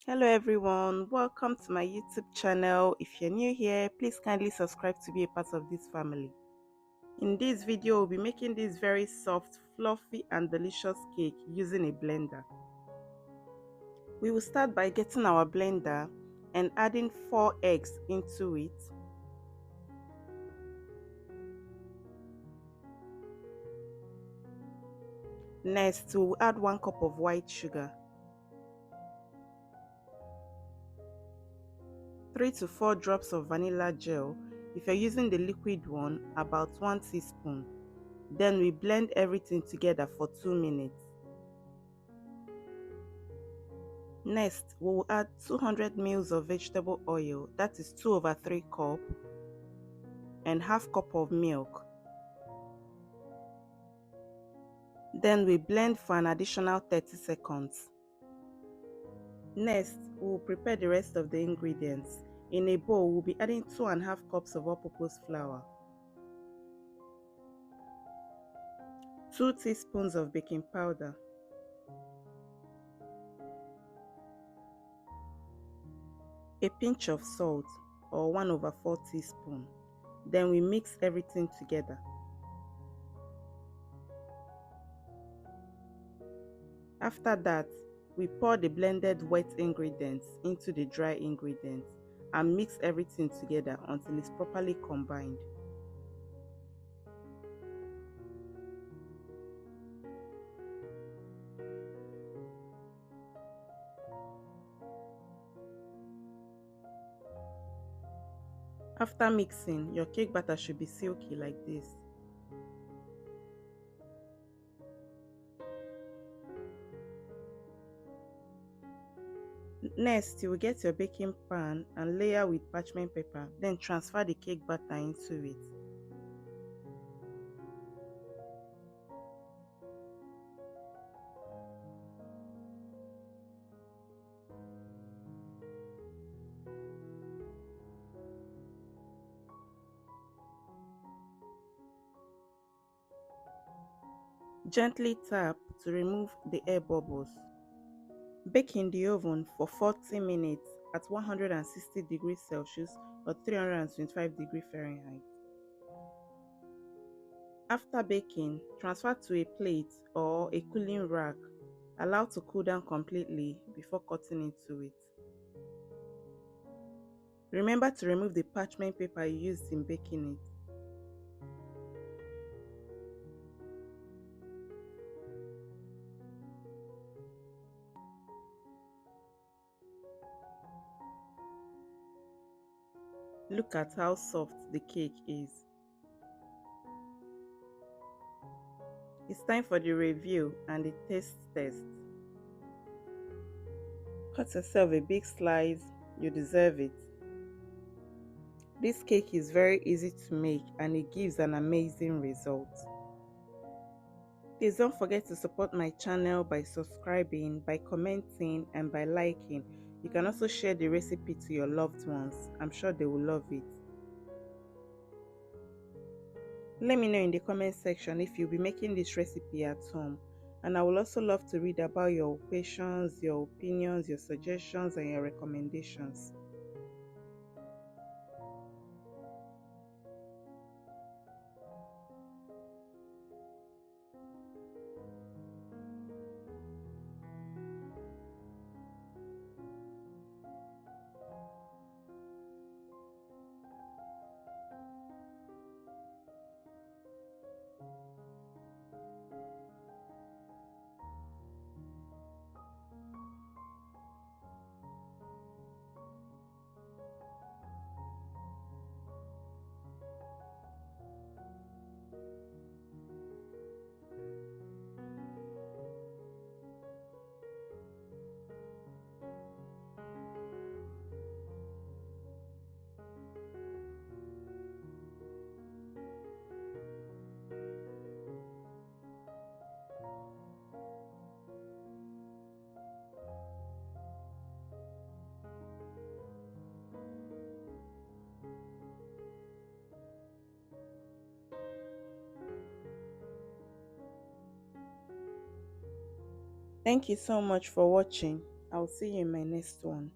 Hello everyone, welcome to my YouTube channel. If you're new here, please kindly subscribe to be a part of this family. In this video, we'll be making this very soft, fluffy and delicious cake using a blender. We will start by getting our blender and adding 4 eggs into it. Next, we'll add 1 cup of white sugar, 3 to 4 drops of vanilla gel. If you're using the liquid one, about 1 teaspoon. Then we blend everything together for 2 minutes. Next, we will add 200 ml of vegetable oil, that is 2/3 cup, and half cup of milk. Then we blend for an additional 30 seconds. Next, we will prepare the rest of the ingredients. In a bowl, we'll be adding 2.5 cups of all-purpose flour, 2 teaspoons of baking powder, a pinch of salt or 1/4 teaspoon. Then we mix everything together. After that, we pour the blended wet ingredients into the dry ingredients and mix everything together until it's properly combined. After mixing, your cake batter should be silky like this. Next, you will get your baking pan and layer with parchment paper, then transfer the cake batter into it. Gently tap to remove the air bubbles. Bake in the oven for 40 minutes at 160 degrees Celsius or 325 degrees Fahrenheit. After baking, transfer to a plate or a cooling rack. Allow to cool down completely before cutting into it. Remember to remove the parchment paper you used in baking it. Look at how soft the cake is. It's time for the review and the taste test. Cut yourself a big slice, you deserve it. This cake is very easy to make and it gives an amazing result. Please don't forget to support my channel by subscribing, by commenting and by liking. You can also share the recipe to your loved ones. I'm sure they will love it. Let me know in the comment section if you'll be making this recipe at home, and I would also love to read about your questions, your opinions, your suggestions and your recommendations. Thank you so much for watching. I'll I'll see you in my next one.